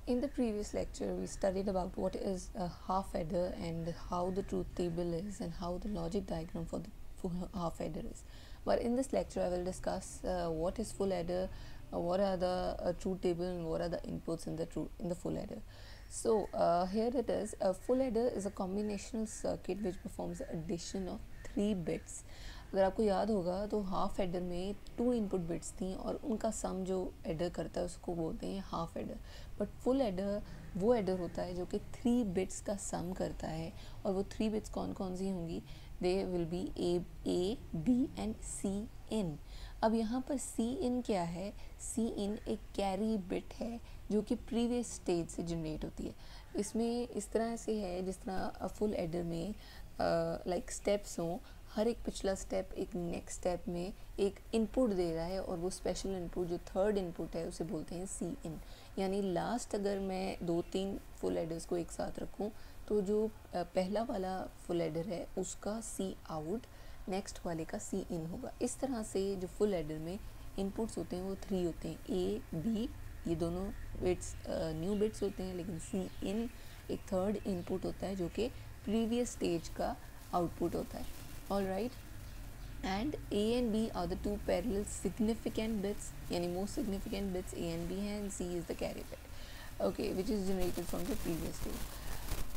In the previous lecture, we studied about what is a half adder and how the truth table is and how the logic diagram for the half adder is. But in this lecture, I will discuss what is full adder, what are the truth table, and what are the inputs in the full adder. So here it is. A full adder is a combinational circuit which performs the addition of 3 bits. अगर आपको याद होगा तो half adder में 2 input bits थी और उनका सम जो एडर करता है उसको बोलते हैं half adder. But full adder वो एडर होता है जो कि 3 बिट्स का सम करता है. और वो 3 बिट्स कौन कौन सी होंगी? They will be A B and C in. अब यहाँ पर सी इन क्या है? सी इन एक कैरी बिट है जो कि प्रीवियस स्टेज से जनरेट होती है. इसमें इस तरह से है जिस तरह फुल एडर में लाइक स्टेप्स हों. हर एक पिछला स्टेप एक नेक्स्ट स्टेप में एक इनपुट दे रहा है और वो स्पेशल इनपुट जो थर्ड इनपुट है उसे बोलते हैं सी इन. यानी लास्ट अगर मैं 2-3 फुल एडर्स को एक साथ रखूं तो जो पहला वाला फुल एडर है उसका सी आउट नेक्स्ट वाले का सी इन होगा. इस तरह से जो फुल एडर में इनपुट्स होते हैं वो 3 होते हैं. ए बी ये दोनों बिट्स न्यू बिट्स होते हैं, लेकिन सी इन एक थर्ड इनपुट होता है जो कि प्रीवियस स्टेज का आउटपुट होता है. Alright, and A and B are the two parallel significant bits, यानी most significant bits A and B हैं and C is the carry bit, okay, which is generated from the previous stage.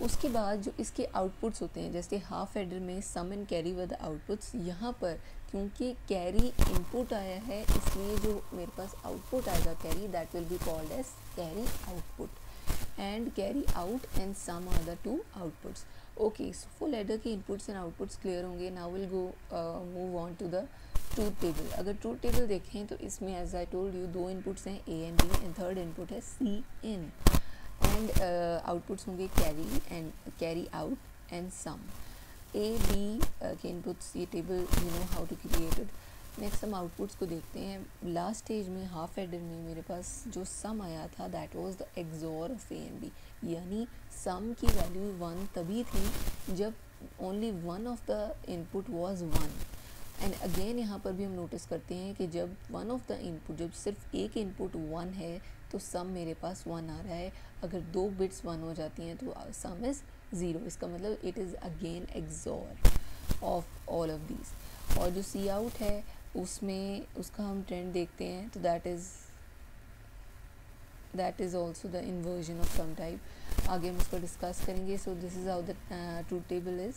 उसके बाद जो इसके outputs होते हैं जैसे half adder में sum and carry were the outputs. यहाँ पर क्योंकि कैरी इनपुट आया है इसलिए जो मेरे पास आउटपुट आएगा carry that will be called as carry output. And carry out and sum are the 2 outputs. Okay, so full adder के इनपुट्स एंड आउटपुट्स क्लियर होंगे. Now will go move on to the truth table. अगर truth table देखें तो इसमें as I told you 2 inputs हैं A and B and third input है C in. And outputs होंगे carry and carry out and sum. A B के inputs ये table you know how to create it. Next हम outputs को देखते हैं. Last stage में हाफ एडर में मेरे पास जो सम आया था that was the XOR of A and B. यानी सम की वैल्यू 1 तभी थी जब only one of the input was 1. And again यहाँ पर भी हम नोटिस करते हैं कि जब वन ऑफ द इनपुट जब सिर्फ एक इनपुट 1 है तो सम मेरे पास 1 आ रहा है. अगर 2 बिट्स 1 हो जाती हैं तो सम इज़ 0. इसका मतलब it is again XOR of all of these. और जो सी आउट है उसमें उसका हम ट्रेंड देखते हैं तो that is also the inversion of sum type. आगे हम इसको डिस्कस करेंगे. So this is how the truth table is.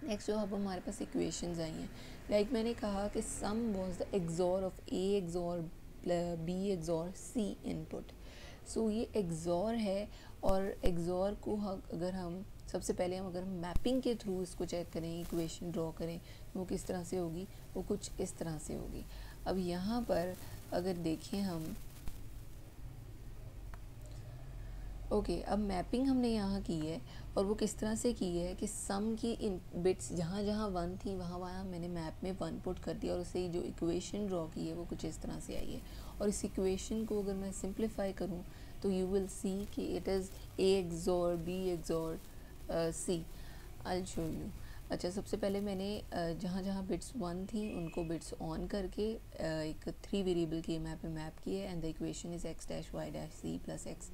Next जो अब हमारे पास इक्वेशंस आई हैं लाइक मैंने कहा कि sum was the XOR of A XOR B XOR C input. So ये एक्सोर है और एक्सोर को अगर हम सबसे पहले हम अगर मैपिंग के थ्रू इसको चेक करें इक्वेशन ड्रॉ करें वो किस तरह से होगी. वो कुछ इस तरह से होगी. अब यहाँ पर अगर देखें हम ओके अब मैपिंग हमने यहाँ की है और वो किस तरह से की है कि सम की इन बिट्स जहाँ जहाँ 1 थी वहाँ वहाँ मैंने मैप में 1 पुट कर दिया और उससे जो इक्वेशन ड्रॉ की है वो कुछ इस तरह से आई है. और इस इक्वेशन को अगर मैं सिंप्लीफाई करूँ तो यू विल सी कि it is A XOR B XOR C. I show you. अच्छा, सबसे पहले मैंने जहाँ जहाँ बिट्स 1 थी उनको बिट्स ऑन करके एक 3 वेरिएबल के मैप में मैप किए. And the equation is X dash Y dash C plus X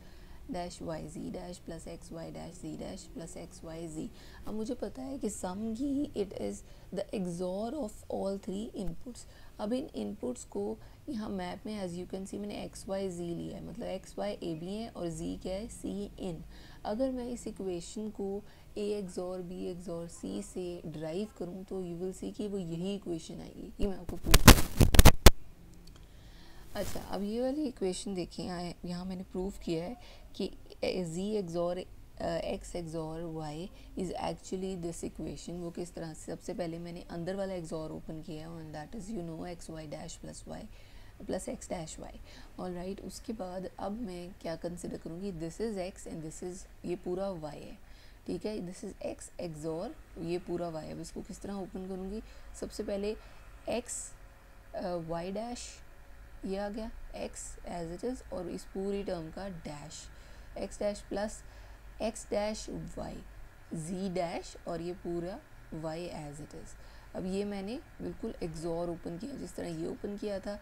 dash Y ji dash plus X Y dash ji dash plus X Y G. अब मुझे पता है कि सम की it is the XOR of all 3 inputs. अब इन inputs को यहाँ मैप में एज यू कैन सी मैंने एक्स वाई जी लिया है, मतलब एक्स वाई ए बी है और जी क्या है सी इन. अगर मैं इस इक्वेशन को ए एक्सोर बी एक्सोर सी से ड्राइव करूँ तो यू विल सी कि वो यही इक्वेशन आएगी. ये मैं आपको प्रूव करूँगी. अच्छा, अब ये वाली इक्वेशन देखें. यहाँ मैंने प्रूव किया है कि z XOR x XOR y is actually this equation. वो किस तरह से? सबसे पहले मैंने अंदर वाला एक्सोर ओपन किया है and that is you know X Y dash plus Y plus X dash Y. All right, उसके बाद अब मैं क्या कंसिडर करूँगी? This is x and this is ये पूरा y है. ठीक है, दिस इज़ x एक्सोर ये पूरा y. अब इसको किस तरह ओपन करूँगी? सबसे पहले x y डैश ये आ गया x एज इट इज़ और इस पूरी टर्म का dash x dash plus x dash y z dash और ये पूरा y एज इट इज़. अब ये मैंने बिल्कुल एक्सोर ओपन किया जिस तरह ये ओपन किया था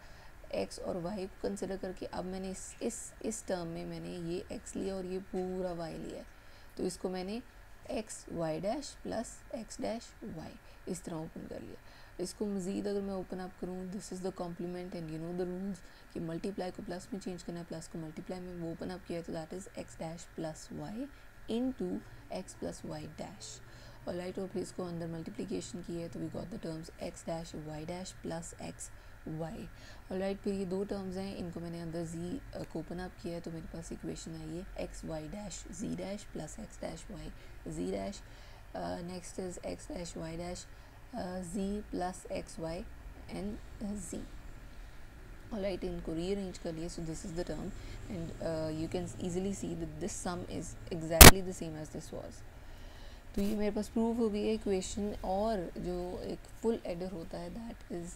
एक्स और वाई को कंसिडर करके अब मैंने इस टर्म में मैंने ये एक्स लिया और ये पूरा वाई लिया है, तो इसको मैंने X Y dash plus X dash Y इस तरह ओपन कर लिया। इसको मज़ीद अगर मैं ओपन अप करूँ, this is the complement and you know the rules कि मल्टीप्लाई को प्लस में चेंज करना है, प्लस को मल्टीप्लाई में वो ओपन अप किया, तो that is X dash plus Y into X plus Y dash. और राइट, और फिर इसको अंदर मल्टीप्लिकेशन की है तो we got the terms X dash Y dash plus X Y. और राइट, फिर ये दो टर्म्स हैं, इनको मैंने अंदर जी को ओपन अप किया है तो मेरे पास इक्वेशन आई है X Y dash ji dash plus X dash Y ji dash. Next is X dash Y dash z plus xy and z. Alright, इनको rearrange कर लिए, so this is the term and you can easily see that this sum is exactly the same as this was. तो ये मेरे पास prove हो गई है equation. और जो एक फुल एडर होता है दैट इज़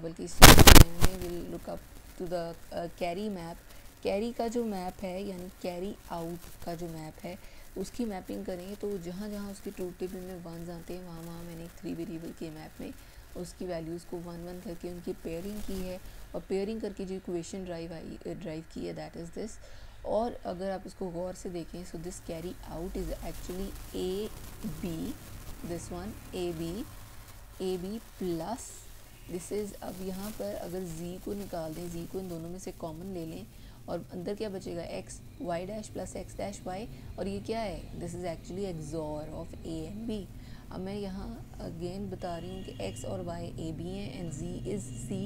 बल्कि इस में will look up to the carry map. Carry का जो मैप है यानी कैरी आउट का जो मैप है उसकी मैपिंग करें तो जहाँ जहाँ उसके ट्रूथ टेबल में वंस आते हैं वहाँ वहाँ मैंने एक 3 वेरिएबल के मैप में उसकी वैल्यूज़ को 1 1 करके उनकी पेयरिंग की है और पेयरिंग करके जो इक्वेशन ड्राइव की है दैट इज़ दिस। और अगर आप इसको गौर से देखें, so this carry out is actually A B, this one A B plus this is. अब यहाँ पर अगर z को निकाल दें, z को इन दोनों में से कॉमन ले लें और अंदर क्या बचेगा X Y dash plus X dash Y. और ये क्या है, this is actually XOR of A and B. अब मैं यहाँ अगेन बता रही हूँ कि एक्स और वाई ए बी हैं and Z is C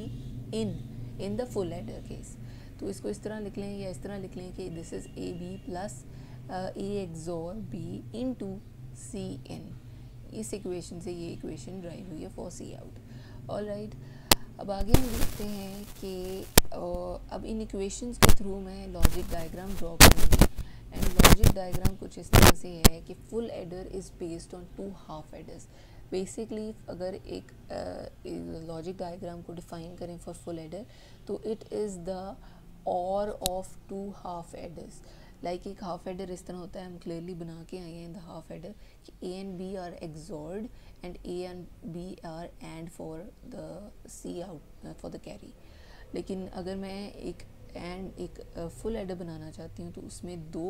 in the full adder case. तो इसको इस तरह लिख लें या इस तरह लिख लें कि this is A B plus A XOR B into C in. इस इक्वेशन से ये इक्वेशन ड्राइव हुई है for C out. All right, अब आगे हम देखते हैं कि अब इन इक्वेशंस के थ्रू मैं लॉजिक डायग्राम ड्रॉ करूँगी एंड लॉजिक डायग्राम कुछ इस तरह से है कि full adder is based on 2 half adders. Basically अगर एक लॉजिक डायग्राम को डिफाइन करें फॉर फुल एडर तो इट इज़ द और ऑफ 2 हाफ एडर्स। लाइक एक हाफ एडर इस तरह होता है, हम क्लियरली बना के आए हैं इन द हाफ एडर कि A and B are XORed and A and B are and for the C out for the carry। लेकिन अगर मैं एक फुल एडर बनाना चाहती हूँ तो उसमें 2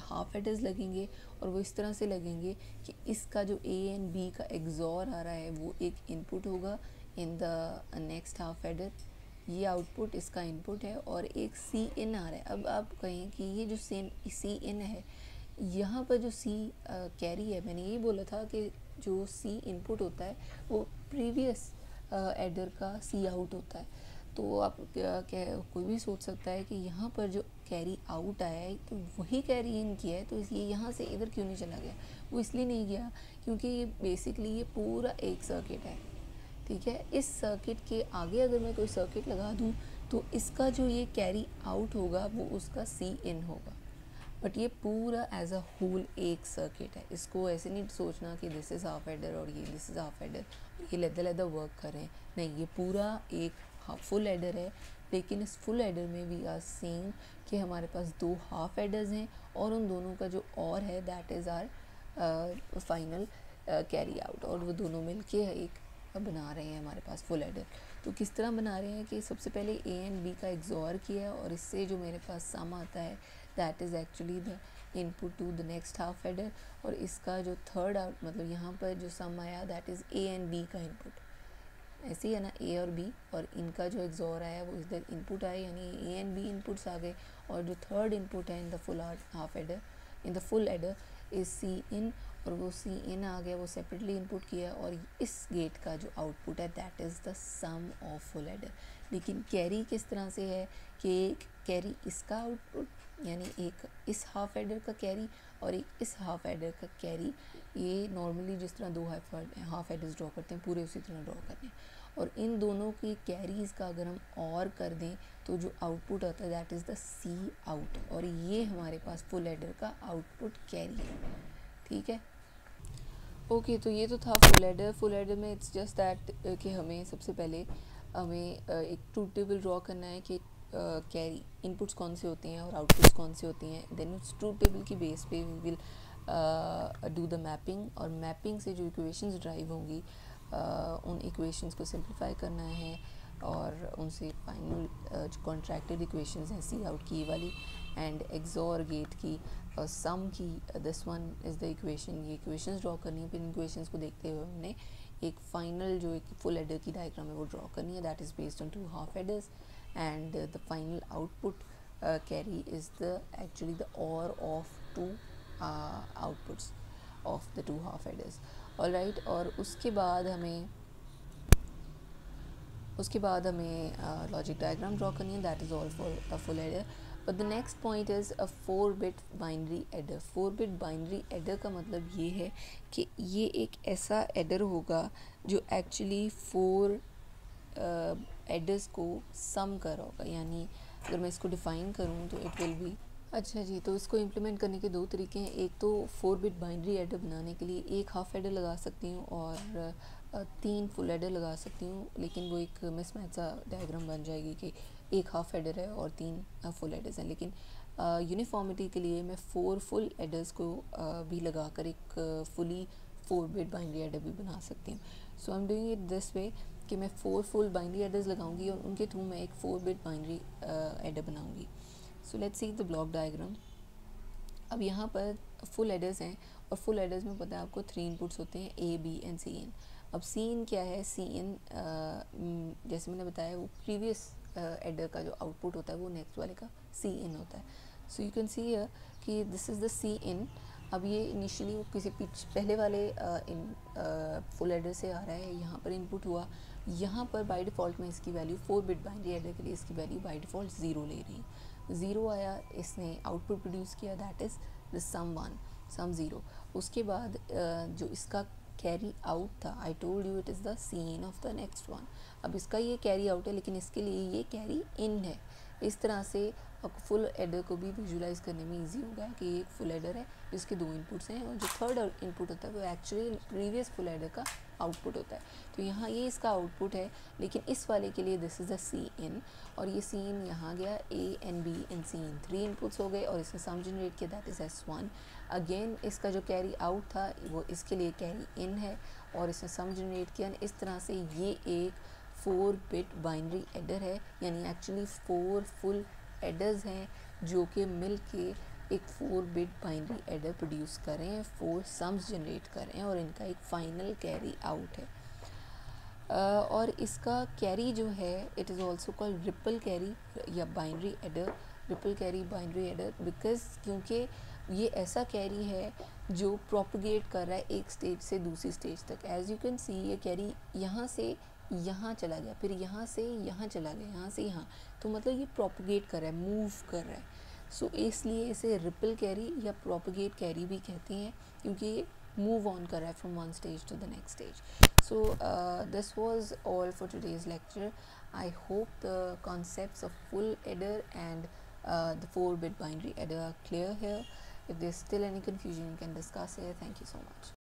हाफ एडर्स लगेंगे और वो इस तरह से लगेंगे कि इसका जो A and B का एक्सॉर आ रहा है वो एक इनपुट होगा in the next half adder, ये आउटपुट इसका इनपुट है, और एक सी इन आ रहा है। अब आप कहें कि ये जो सी इन है यहाँ पर जो सी कैरी है, मैंने ये बोला था कि जो सी इनपुट होता है वो प्रीवियस एडर का सी आउट होता है। तो आप कोई भी सोच सकता है कि यहाँ पर जो कैरी आउट आया है तो वही कैरी इन किया है, तो इसलिए यहाँ से इधर क्यों नहीं चला गया। वो इसलिए नहीं गया क्योंकि ये बेसिकली ये पूरा एक सर्किट है, ठीक है। इस सर्किट के आगे अगर मैं कोई सर्किट लगा दूँ तो इसका जो ये कैरी आउट होगा वो उसका सी इन होगा, बट ये पूरा एज अ होल एक सर्किट है। इसको ऐसे नहीं सोचना कि दिस इज़ हाफ एडर और ये दिस इज़ हाफ एडर, ये लैदा वर्क कर रहे हैं, नहीं, ये पूरा एक फुल एडर है। लेकिन इस फुल एडर में वी आर सीइंग कि हमारे पास 2 हाफ एडर्स हैं और उन दोनों का जो और है that is our final carry out, और वो दोनों मिलके एक बना रहे हैं हमारे पास फुल एडर। तो किस तरह बना रहे हैं कि सबसे पहले ए एंड बी का एक्सॉर किया और इससे जो मेरे पास सम आता है that is actually the input to the next half adder, और इसका जो थर्ड आउट मतलब यहाँ पर जो सम आया that is A and B का इनपुट। ऐसे ही है ना, ए और बी, और इनका जो एक्सॉर आया वो इधर इनपुट आया, यानी ए एंड बी इनपुट्स आ गए, और जो थर्ड इनपुट है in the full half adder in the full adder is C in, और वो सी इन आ गया, वो सेपरेटली इनपुट किया, और इस गेट का जो आउटपुट है that is the sum of full adder. लेकिन कैरी किस तरह से है कि कैरी इसका आउटपुट यानी एक इस हाफ एडर का कैरी और एक इस हाफ एडर का कैरी, ये नॉर्मली जिस तरह 2 हाफ एडर्स ड्रॉ करते हैं पूरे उसी तरह ड्रॉ करते हैं, और इन दोनों की कैरीज़ का अगर हम और कर दें तो जो आउटपुट आता है that is the C out, और ये हमारे पास फुल एडर का आउटपुट कैरी है, ठीक है। ओके, तो ये तो था फुल एडर में इट्स जस्ट दैट कि हमें सबसे पहले हमें एक ट्रूथ टेबल ड्रॉ करना है कि कैरी इनपुट्स कौन से होते हैं और आउटपुट्स कौन से होती हैं। देन उस ट्रूथ टेबल की बेस पे we will do the mapping, और मैपिंग से जो इक्वेशंस ड्राइव होंगी उन इक्वेशंस को सिंप्लीफाई करना है, और उनसे फाइनल जो कॉन्ट्रैक्टेड इक्वेशंस हैं सी आउट की वाली एंड एक्सोर गेट की सम की, this one is the equation. ये इक्वेशंस ड्रॉ करनी है, फिर इन इक्वेशंस को देखते हुए हमने एक फाइनल जो एक फुल एडर की डायग्राम है वो ड्रॉ करनी है, that is based on 2 half aiders and the final output carry is the actually the OR of two outputs of the 2 half headers. All right, और उसके बाद हमें लॉजिक डायग्राम ड्रॉ करनी है, that is all for a full adder. But the next point is a 4-bit binary adder. 4-bit binary adder का मतलब ये है कि ये एक ऐसा एडर होगा जो एक्चुअली 4 एडर्स को सम कर होगा. यानी अगर मैं इसको डिफ़ाइन करूँ तो इट विल बी, अच्छा जी, तो इसको इम्प्लीमेंट करने के 2 तरीके हैं. एक तो 4-bit बाइनरी एडर बनाने के लिए एक हाफ एडर लगा सकती हूँ और 3 फुल एडर लगा सकती हूँ, लेकिन वो एक मिसमैच सा डायग्राम बन जाएगी कि एक हाफ एडर है और 3 फुल एडर्स हैं. लेकिन यूनिफॉर्मिटी के लिए मैं 4 फुल एडर्स को भी लगाकर एक फुली 4-bit बाइनरी एडर भी बना सकती हूँ. So I am doing it this way कि मैं 4 फुल बाइनरी एडर्स लगाऊंगी और उनके थ्रू मैं एक 4-bit बाइनरी एडर बनाऊंगी. So let's see the block diagram. अब यहाँ पर फुल एडर्स हैं और फुल एडर्स में पता है आपको 3 इनपुट्स होते हैं A, B and C in. अब C in क्या है? C in जैसे मैंने बताया वो प्रीवियस एडर का जो आउटपुट होता है वो नेक्स्ट वाले का C in होता है. So you can see here कि this is the C in. अब ये इनिशियली वो किसी पहले वाले फुल एडर से आ रहा है, यहाँ पर इनपुट हुआ. यहाँ पर बाय डिफ़ॉल्ट मैं इसकी वैल्यू 4-bit बाइनरी एडर के लिए इसकी वैल्यू बाय डिफ़ॉल्ट 0 ले रही हूँ. 0 आया, इसने आउटपुट प्रोड्यूस किया, that is the sum 1, sum 0. उसके बाद जो इसका कैरी आउट था, I told you it is the C in of the next one. अब इसका ये कैरी आउट है लेकिन इसके लिए ये कैरी इन है. इस तरह से फुल एडर को भी विजुलाइज करने में इजी होगा कि एक फुल एडर है जिसके 2 इनपुट्स हैं और जो थर्ड इनपुट होता है वो एक्चुअली प्रीवियस फुल एडर का आउटपुट होता है. तो यहाँ ये इसका आउटपुट है, लेकिन इस वाले के लिए this is the C in और ये सी इन यहाँ गया. A and B and C in 3 inputs हो गए और इसने सम जनरेट किया, दैट इज़ S1. अगेन इसका जो कैरी आउट था वो इसके लिए कैरी इन है और इसने सम जनरेट किया. इस तरह से ये एक 4-bit बाइनरी एडर है, यानी एक्चुअली 4 फुल एडर्स हैं जो कि मिल के एक 4-bit बाइनरी एडर प्रोड्यूस करें, 4 सम्स जनरेट करें और इनका एक फाइनल कैरी आउट है. और इसका कैरी जो है it is also called ripple carry या binary adder. Ripple carry binary adder because क्योंकि ये ऐसा कैरी है जो प्रोपगेट कर रहा है एक स्टेज से दूसरी स्टेज तक. एज यू कैन सी ये कैरी यहाँ से यहाँ चला गया, फिर यहाँ से यहाँ चला गया, यहाँ से यहाँ, तो मतलब ये प्रोपगेट कर रहा है, मूव कर रहा है. सो इसलिए इसे रिपल कैरी या प्रोपगेट कैरी भी कहते हैं क्योंकि ये move on कर रहा है from one stage to the next stage. So this was all for today's lecture. I hope the concepts of full adder and the 4-bit binary adder are clear here. If there's still any confusion you can discuss here. Thank you so much.